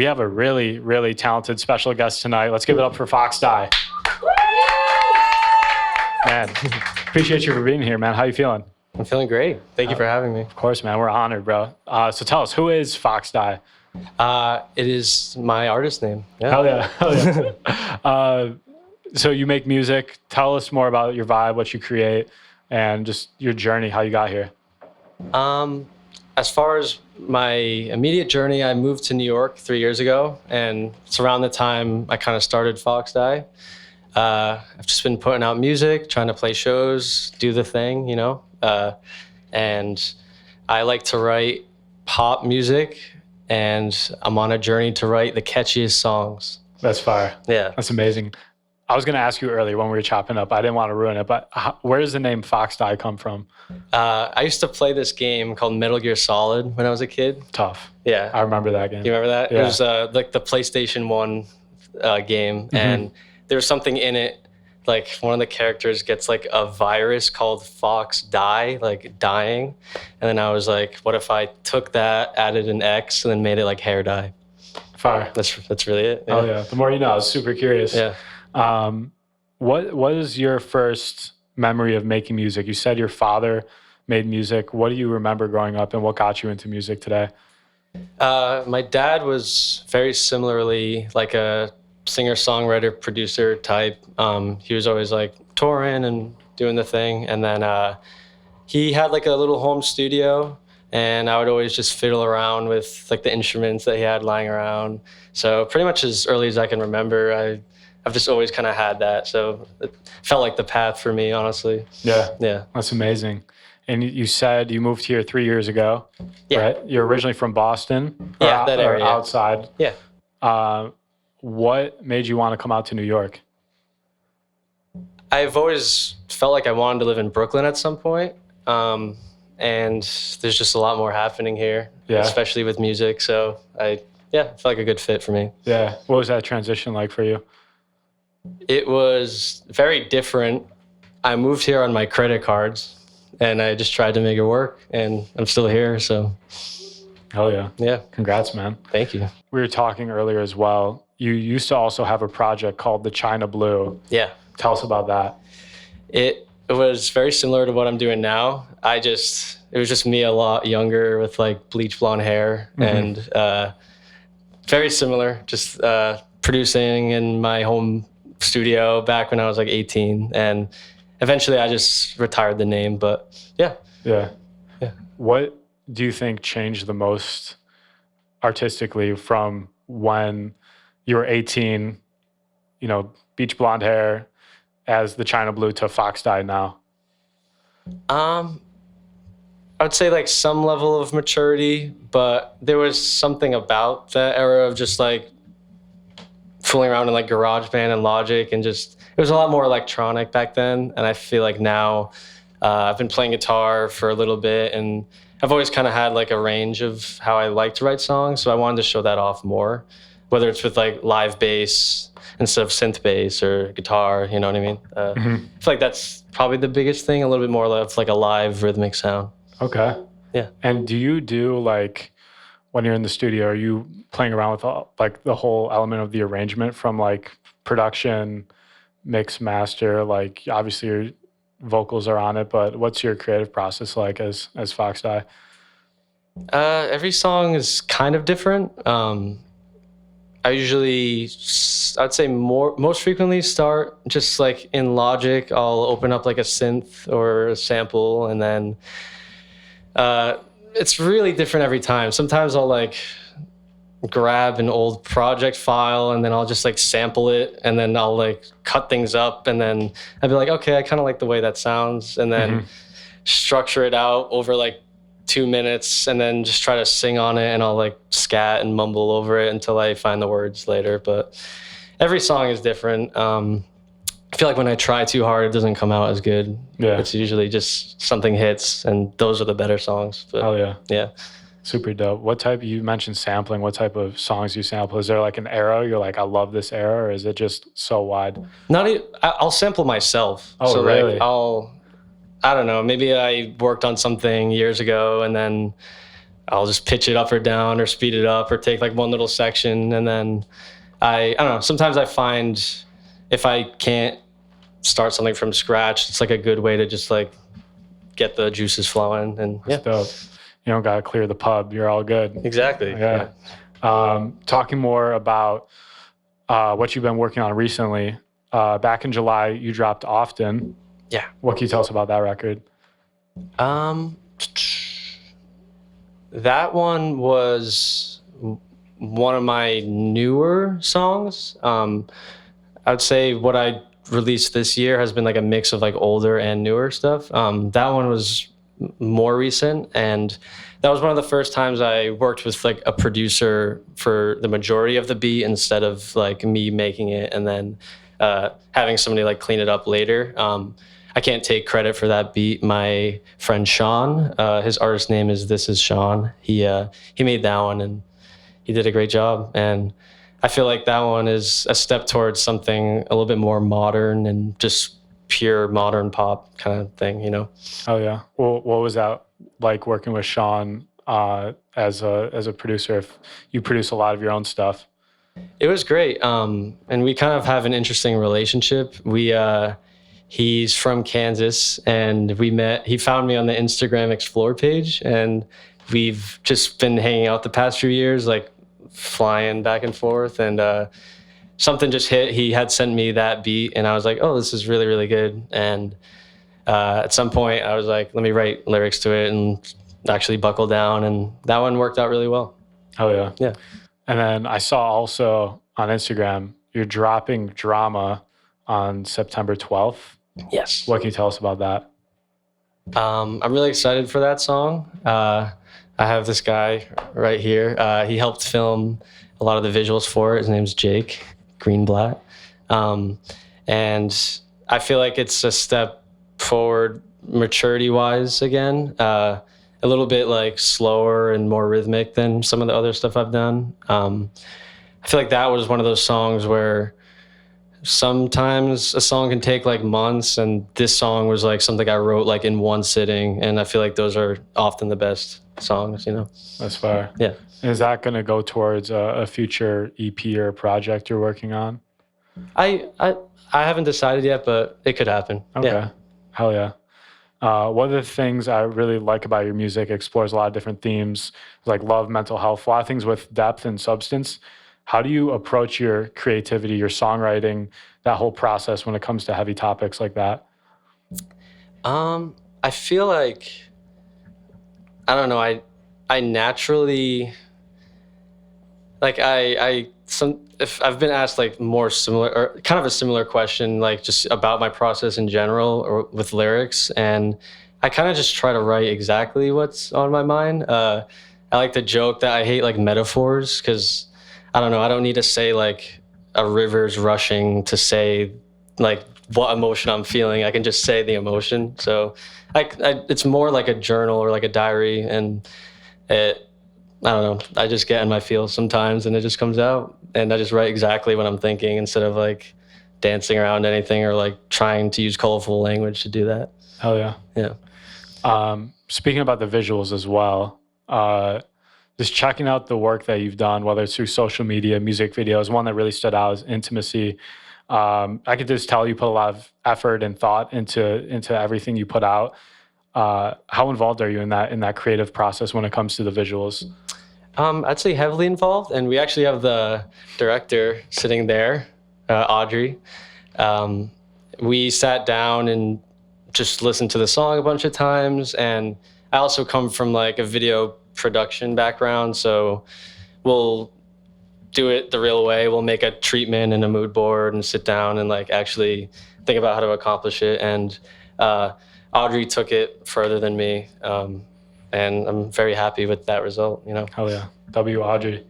we have a really, really talented special guest tonight. Let's give it up for foxxdye. Man, appreciate you for being here, man. How you feeling? I'm feeling great. Thank you for having me. Of course, man. We're honored, bro. So tell us, who is foxxdye? It is my artist name. Yeah. Hell yeah. Hell yeah. So you make music. Tell us more about your vibe, what you create, and just your journey, how you got here. As far as my immediate journey, I moved to New York 3 years ago, and it's around the time I kind of started foxxdye. I've just been putting out music, trying to play shows, do the thing, you know. And I like to write pop music, and I'm on a journey to write the catchiest songs. That's fire. Yeah. That's amazing. I was going to ask you earlier when we were chopping up. I didn't want to ruin it, but where does the name foxxdye come from? I used to play this game called Metal Gear Solid when I was a kid. Tough. Yeah. I remember that game. You remember that? Yeah. It was like the PlayStation 1 game, and there was something in it, like one of the characters gets like a virus called foxxdye, like dying. And then I was like, what if I took that, added an X, and then made it like hair dye? Fire. That's really it. Yeah. Oh yeah. The more you know. I was super curious. Yeah. What is your first memory of making music? You said your father made music. What do you remember growing up, and what got you into music today? My dad was very similarly like a singer-songwriter, producer type. He was always like touring and doing the thing. And then he had like a little home studio, and I would always just fiddle around with like the instruments that he had lying around. So pretty much as early as I can remember, I've just always kind of had that. So it felt like the path for me, honestly. Yeah. Yeah. That's amazing. And you said you moved here 3 years ago, Yeah. right? You're originally from Boston? Yeah, that area. Or outside? Yeah. What made you want to come out to New York? I've always felt like I wanted to live in Brooklyn at some point. And there's just a lot more happening here, especially with music. So it felt like a good fit for me. Yeah. What was that transition like for you? It was very different. I moved here on my credit cards, and I just tried to make it work, and I'm still here. So Hell yeah. yeah. Congrats, man. Thank you. We were talking earlier as well. You used to also have a project called the China Blue. Yeah. Tell us about that. It was very similar to what I'm doing now. It was just me a lot younger with like bleach blonde hair, and very similar, just producing in my home studio back when I was like 18. And eventually I just retired the name, but yeah. Yeah. What do you think changed the most artistically from when you were 18, you know, beach blonde hair as the China Blue to foxxdye now? I would say like some level of maturity, but there was something about that era of just like fooling around in like GarageBand and Logic, and just it was a lot more electronic back then. And I feel like now I've been playing guitar for a little bit, and I've always kind of had like a range of how I like to write songs. So I wanted to show that off more, whether it's with like live bass instead of synth bass or guitar, you know what I mean? I feel like that's probably the biggest thing, a little bit more of like a live rhythmic sound. Okay. Yeah. And do you do like, when you're in the studio, are you playing around with like the whole element of the arrangement from like production, mix, master? Like obviously your vocals are on it, but what's your creative process like as foxxdye? Every song is kind of different. I'd say most frequently start just like in Logic. I'll open up like a synth or a sample, and then it's really different every time. Sometimes I'll like grab an old project file, and then I'll just like sample it, and then I'll like cut things up, and then I'd be like, okay, I kind of like the way that sounds, and then structure it out over like 2 minutes, and then just try to sing on it, and I'll like scat and mumble over it until I find the words later. But every song is different. I feel like when I try too hard, it doesn't come out as good. Yeah. It's usually just something hits, and those are the better songs. But, Oh yeah. yeah. Super dope. What type, you mentioned sampling, what type of songs you sample? Is there like an era you're like, I love this era, or is it just so wide? I'll sample myself. Oh, so really? Like I don't know, maybe I worked on something years ago, and then I'll just pitch it up or down or speed it up or take like one little section. And then I don't know, sometimes I find if I can't start something from scratch, it's like a good way to just like get the juices flowing. And yeah. That's dope. You don't got to clear the pub. You're all good. Exactly. Yeah. Talking more about what you've been working on recently. Back in July, you dropped Often. Yeah. What can you tell us about that record? That one was one of my newer songs. I would say what I released this year has been like a mix of like older and newer stuff. That one was more recent, and that was one of the first times I worked with like a producer for the majority of the beat instead of like me making it and then having somebody like clean it up later. I can't take credit for that beat. My friend Sean, his artist name is This Is Sean. He made that one and he did a great job. And I feel like that one is a step towards something a little bit more modern and just pure modern pop kind of thing, you know? Oh yeah. Well, what was that like working with Sean as a producer? If you produce a lot of your own stuff. It was great. And we kind of have an interesting relationship. He's from Kansas, and we met. He found me on the Instagram Explore page, and we've just been hanging out the past few years, like flying back and forth. And something just hit. He had sent me that beat, and I was like, "Oh, this is really, really good." And at some point, I was like, "Let me write lyrics to it and actually buckle down." And that one worked out really well. Oh yeah. Yeah. And then I saw also on Instagram you're dropping Drama on September 12th. Yes. What can you tell us about that? I'm really excited for that song. I have this guy right here. He helped film a lot of the visuals for it. His name's Jake Greenblatt. And I feel like it's a step forward maturity-wise again. A little bit like slower and more rhythmic than some of the other stuff I've done. I feel like that was one of those songs where sometimes a song can take like months, and this song was like something I wrote like in one sitting, and I feel like those are often the best songs, you know? That's fair. Yeah. Is that going to go towards a future EP or project you're working on? I haven't decided yet, but it could happen. Okay. Yeah. Hell yeah. One of the things I really like about your music, it explores a lot of different themes like love, mental health, a lot of things with depth and substance. How do you approach your creativity, your songwriting, that whole process when it comes to heavy topics like that? I feel like, I don't know, I naturally, like if I've been asked like more similar or kind of a similar question, like just about my process in general or with lyrics, and I kind of just try to write exactly what's on my mind. I like to joke that I hate like metaphors because I don't know, I don't need to say like a river's rushing to say like what emotion I'm feeling. I can just say the emotion. So it's more like a journal or like a diary, and I don't know, I just get in my feels sometimes and it just comes out, and I just write exactly what I'm thinking instead of like dancing around anything or like trying to use colorful language to do that. Hell yeah. Yeah. Speaking about the visuals as well, just checking out the work that you've done, whether it's through social media, music videos, one that really stood out is Intimacy. I could just tell you put a lot of effort and thought into everything you put out. How involved are you in that creative process when it comes to the visuals? I'd say heavily involved, and we actually have the director sitting there, Audrey. We sat down and just listened to the song a bunch of times, and I also come from like a video production background, so we'll do it the real way. We'll make a treatment and a mood board and sit down and like actually think about how to accomplish it. And Audrey took it further than me, and I'm very happy with that result, you know? Hell yeah. W. Audrey.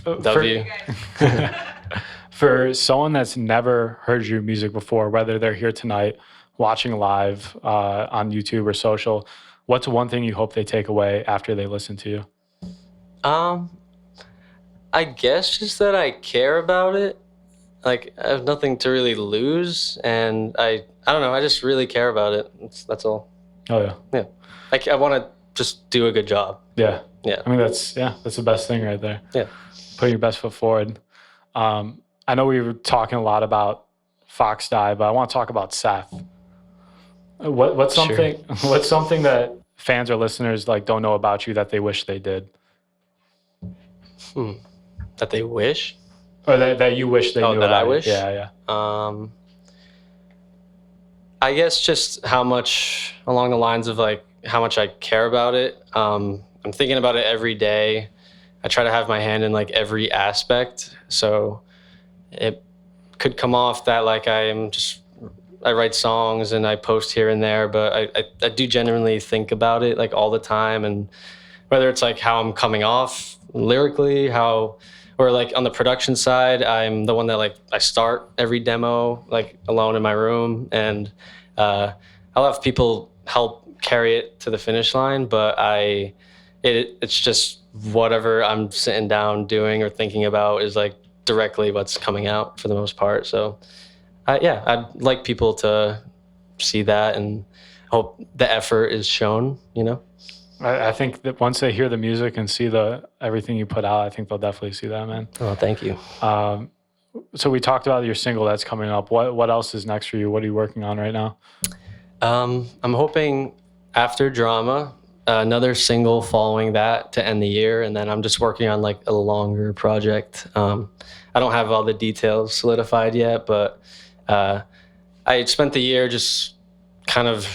W. For someone that's never heard your music before, whether they're here tonight watching live on YouTube or social, what's one thing you hope they take away after they listen to you? I guess just that I care about it. Like, I have nothing to really lose, and I don't know, I just really care about it. That's all. Oh yeah. Yeah. Like, I want to just do a good job. Yeah. Yeah. I mean, that's the best thing right there. Yeah. Putting your best foot forward. I know we were talking a lot about foxxdye, but I want to talk about Seth. What's something what's something that fans or listeners like don't know about you that they wish they did, That they wish? or that you wish they knew that about I you? wish? Yeah, yeah. I guess just how much, along the lines of like how much I care about it. I'm thinking about it every day. I try to have my hand in like every aspect. So it could come off that like I write songs and I post here and there, but I do genuinely think about it like all the time. And whether it's like how I'm coming off lyrically, or like on the production side, I'm the one that like I start every demo like alone in my room, and I'll have people help carry it to the finish line, but it's just whatever I'm sitting down doing or thinking about is like directly what's coming out for the most part. So I'd like people to see that and hope the effort is shown, you know? I think that once they hear the music and see everything you put out, I think they'll definitely see that, man. Oh, thank you. So we talked about your single that's coming up. What else is next for you? What are you working on right now? I'm hoping after Drama, another single following that to end the year, and then I'm just working on like a longer project. I don't have all the details solidified yet, but I spent the year just kind of,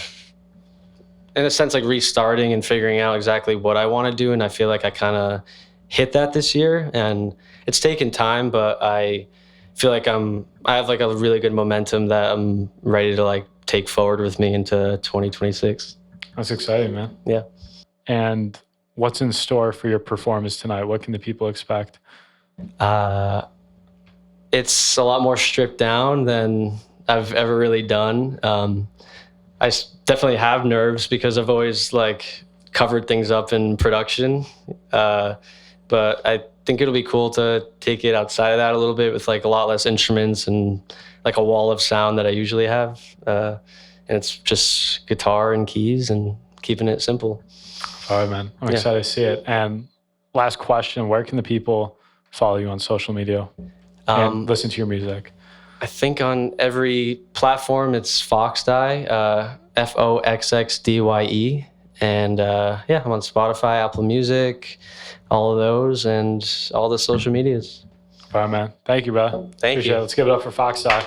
in a sense, like restarting and figuring out exactly what I want to do, and I feel like I kind of hit that this year, and it's taken time, but I feel like I have like a really good momentum that I'm ready to like take forward with me into 2026. That's exciting, man. Yeah. And what's in store for your performance tonight? What can the people expect? It's a lot more stripped down than I've ever really done. Definitely have nerves because I've always like covered things up in production. But I think it'll be cool to take it outside of that a little bit with like a lot less instruments and like a wall of sound that I usually have. And it's just guitar and keys and keeping it simple. All right, man. I'm excited to see it. And last question, where can the people follow you on social media and listen to your music? I think on every platform it's foxxdye, foxxdye. And I'm on Spotify, Apple Music, all of those, and all the social medias. All right, man. Thank you, bro. Thank you. Let's give it up for foxxdye.